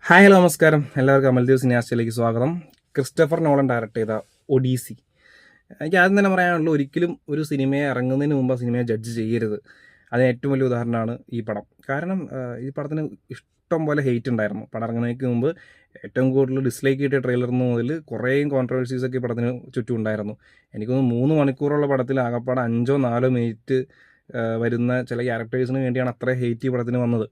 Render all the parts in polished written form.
Hi hello നമസ്കാരം, എല്ലാവർക്കും അമൽദേവ് സിനിയാസ്റ്റയിലേക്ക് സ്വാഗതം. ക്രിസ്റ്റഫർ നോളൻ ഡയറക്റ്റ് ചെയ്ത ഒഡീസി. എനിക്ക് ആദ്യം തന്നെ പറയാനുള്ളൂ, ഒരിക്കലും ഒരു സിനിമയെ ഇറങ്ങുന്നതിന് മുമ്പ് ആ സിനിമയെ ജഡ്ജ് ചെയ്യരുത്. അതിന് ഏറ്റവും വലിയ ഉദാഹരണമാണ് ഈ പടം. കാരണം ഈ പടത്തിന് ഇഷ്ടം പോലെ ഹെയ്റ്റ് ഉണ്ടായിരുന്നു. പടം ഇറങ്ങുന്നതിന് മുമ്പ് ഏറ്റവും കൂടുതൽ ഡിസ്ലൈക്ക് കിട്ടിയ ട്രെയിലർ മുതൽ കുറേ കോൺട്രവേഴ്സീസൊക്കെ ഈ പടത്തിന് ചുറ്റും ഉണ്ടായിരുന്നു. എനിക്കൊന്ന് 3 മണിക്കൂറുള്ള പടത്തിൽ ആകപ്പാടെ 5-4 മിനിറ്റ് വരുന്ന ചില ക്യാരക്ടേഴ്സിന് വേണ്ടിയാണ് അത്ര ഹെയ്റ്റ് ഈ പടത്തിന് വന്നത്.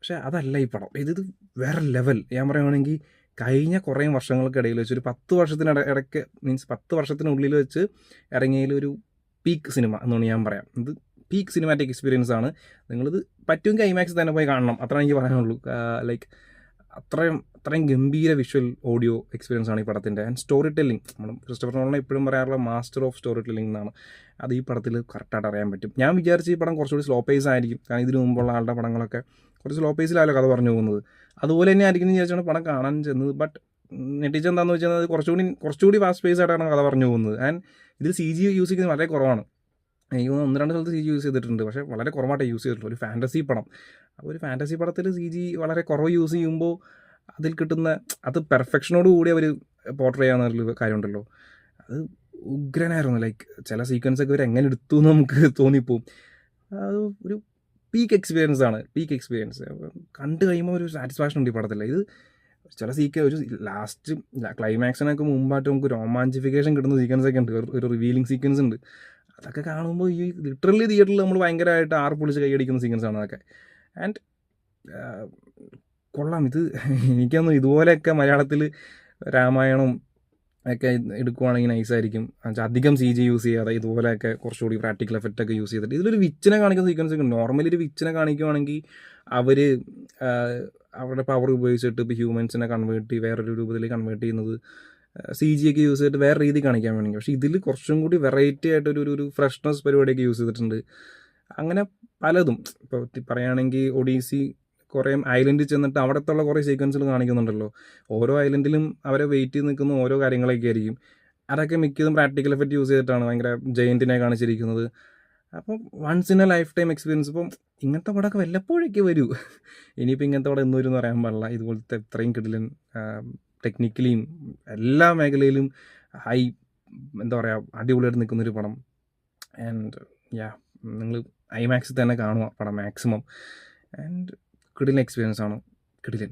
പക്ഷേ അതല്ല ഈ പടം. ഇത് വേറെ ലെവൽ. ഞാൻ പറയുകയാണെങ്കിൽ കഴിഞ്ഞ കുറേ വർഷങ്ങൾക്കിടയിൽ വെച്ച് ഒരു 10 വർഷത്തിനിടയ്ക്ക് മീൻസ് 10 വർഷത്തിനുള്ളിൽ വെച്ച് ഇറങ്ങിയതിൽ ഒരു പീക്ക് സിനിമ എന്നാണ് ഞാൻ പറയാം. ഇത് പീക്ക് സിനിമാറ്റിക് എക്സ്പീരിയൻസ് ആണ്. നിങ്ങളിത് പറ്റുമെങ്കിൽ ഐമാക്സ് തന്നെ പോയി കാണണം, അത്ര എനിക്ക് പറയാനുള്ളൂ. ലൈക്ക് അത്രയും ഗംഭീര വിഷ്വൽ ഓഡിയോ എക്സ്പീരിയൻസ് ആണ് ഈ പടത്തിൻ്റെ. ആൻഡ് സ്റ്റോറി ടെല്ലിംഗ്, നമ്മൾ ക്രിസ്റ്റഫർ നോളനെ എപ്പോഴും പറയാറുള്ള മാസ്റ്റർ ഓഫ് സ്റ്റോറി ടെല്ലിംഗ് എന്നാണ്. അത് ഈ പടത്തിൽ കറക്റ്റായിട്ട് അറിയാൻ പറ്റും. ഞാൻ വിചാരിച്ച് ഈ പടം കുറച്ചുകൂടി സ്ലോ പേസ് ആയിരിക്കും, കാരണം ഇതിനു മുമ്പുള്ള ആളുടെ പടങ്ങളൊക്കെ കുറച്ച് സ്ലോ പേസിലായാലും കഥ പറഞ്ഞു പോകുന്നത്. അതുപോലെ തന്നെ ആയിരിക്കും എന്ന് വിചാരിച്ചാണ് പടം കാണാൻ ചെന്നത്. ബട്ട് നെറ്റിച്ച് എന്താണെന്ന് വെച്ചാൽ അത് കുറച്ചുകൂടി ഫാസ്റ്റ് പേസ് ആയിട്ടാണ് കഥ പറഞ്ഞു പോകുന്നത്. ആൻഡ് ഇതിൽ CG യൂസ് ചെയ്യുന്നത് വളരെ കുറവാണ്. എനിക്ക് 1-2 സ്ഥലത്ത് CG യൂസ് ചെയ്തിട്ടുണ്ട്, പക്ഷേ വളരെ കുറവായിട്ട് യൂസ് ചെയ്തിട്ടുള്ളൂ. ഒരു ഫാൻറ്റസി പടം, അപ്പോൾ ഒരു ഫാൻറ്റസി പടത്തിൽ CG വളരെ കുറവ് യൂസ് ചെയ്യുമ്പോൾ അതിൽ കിട്ടുന്ന അത് പെർഫെക്ഷനോട് കൂടി അവർ പോർട്രേ ചെയ്യാവുന്ന കാര്യമുണ്ടല്ലോ, അത് ഉഗ്രനായിരുന്നു. ലൈക്ക് ചില സീക്വൻസൊക്കെ അവർ എങ്ങനെ എടുത്തു എന്ന് നമുക്ക് തോന്നിപ്പോവും. അത് ഒരു പീക്ക് എക്സ്പീരിയൻസ് ആണ്. കണ്ടു കഴിയുമ്പോൾ ഒരു സാറ്റിസ്ഫാക്ഷൻ ഉണ്ട് ഈ പടത്തിൽ. ഇത് ചില ഒരു ലാസ്റ്റ് ക്ലൈമാക്സിനൊക്കെ മുമ്പായിട്ട് നമുക്ക് രോമാഞ്ചിഫിക്കേഷൻ കിട്ടുന്ന സീക്വൻസൊക്കെ ഉണ്ട്. ഒരു റിവീലിംഗ് സീക്വൻസ് ഉണ്ട്. അതൊക്കെ കാണുമ്പോൾ ഈ ലിറ്ററലി തിയേറ്ററിൽ നമ്മൾ ഭയങ്കരമായിട്ട് പൊളിച്ച് കൈയടിക്കുന്ന സീക്വൻസാണ് അതൊക്കെ. ആൻഡ് കൊള്ളാം. ഇത് എനിക്കൊന്നും ഇതുപോലെയൊക്കെ മലയാളത്തിൽ രാമായണം ഒക്കെ എടുക്കുവാണെങ്കിൽ നൈസായിരിക്കും. അധികം CG യൂസ് ചെയ്യാതെ ഇതുപോലെയൊക്കെ കുറച്ചുകൂടി പ്രാക്ടിക്കൽ എഫക്റ്റൊക്കെ യൂസ് ചെയ്തിട്ട് ഇതിലൊരു വിച്ചിനെ കാണിക്കുന്ന സീക്വൻസ് ഒക്കെ ഉണ്ട്. നോർമലി ഒരു വിച്ചിനെ കാണിക്കുവാണെങ്കിൽ അവർ അവരുടെ പവർ ഉപയോഗിച്ചിട്ട് ഇപ്പോൾ ഹ്യൂമൻസിനെ വേറൊരു രൂപത്തിൽ കൺവേർട്ട് ചെയ്യുന്നത് CG ഒക്കെ യൂസ് ചെയ്തിട്ട് വേറെ രീതി കാണിക്കാൻ വേണ്ടി. പക്ഷേ ഇതിൽ കുറച്ചും കൂടി വെറൈറ്റി ആയിട്ട് ഒരു ഫ്രഷ്നെസ് പരിപാടിയൊക്കെ യൂസ് ചെയ്തിട്ടുണ്ട്. അങ്ങനെ പലതും ഇപ്പോൾ പറയുകയാണെങ്കിൽ ഒഡീസി കുറേ ഐലൻഡിൽ ചെന്നിട്ട് അവിടത്തുള്ള കുറേ സീക്വൻസുകൾ കാണിക്കുന്നുണ്ടല്ലോ. ഓരോ ഐലൻഡിലും അവരെ വെയിറ്റ് ചെയ്ത് നിൽക്കുന്ന ഓരോ കാര്യങ്ങളൊക്കെ ആയിരിക്കും. അതൊക്കെ മിക്കതും പ്രാക്ടിക്കൽ എഫക്റ്റ് യൂസ് ചെയ്തിട്ടാണ് ഭയങ്കര ജയൻറ്റിനെ കാണിച്ചിരിക്കുന്നത്. അപ്പം once in a lifetime experience. ഇപ്പം ഇങ്ങനത്തെ പടമൊക്കെ വല്ലപ്പോഴൊക്കെ വരൂ. ഇനിയിപ്പോൾ ഇങ്ങനത്തെ പടം എന്ന് വരും എന്ന് പറയാൻ പാടില്ല. ഇതുപോലത്തെ ഇത്രയും കിടിലൻ ടെക്നിക്കലിയും എല്ലാ മേഖലയിലും ഹൈ എന്താ പറയുക അടിപൊളിയായിട്ട് നിൽക്കുന്നൊരു പടം. ആൻഡ് നിങ്ങൾ ഐമാക്സിൽ തന്നെ കാണുക പടം മാക്സിമം. ആൻഡ് കിടിലൻ എക്സ്പീരിയൻസ് ആണ്. കിടിലൻ.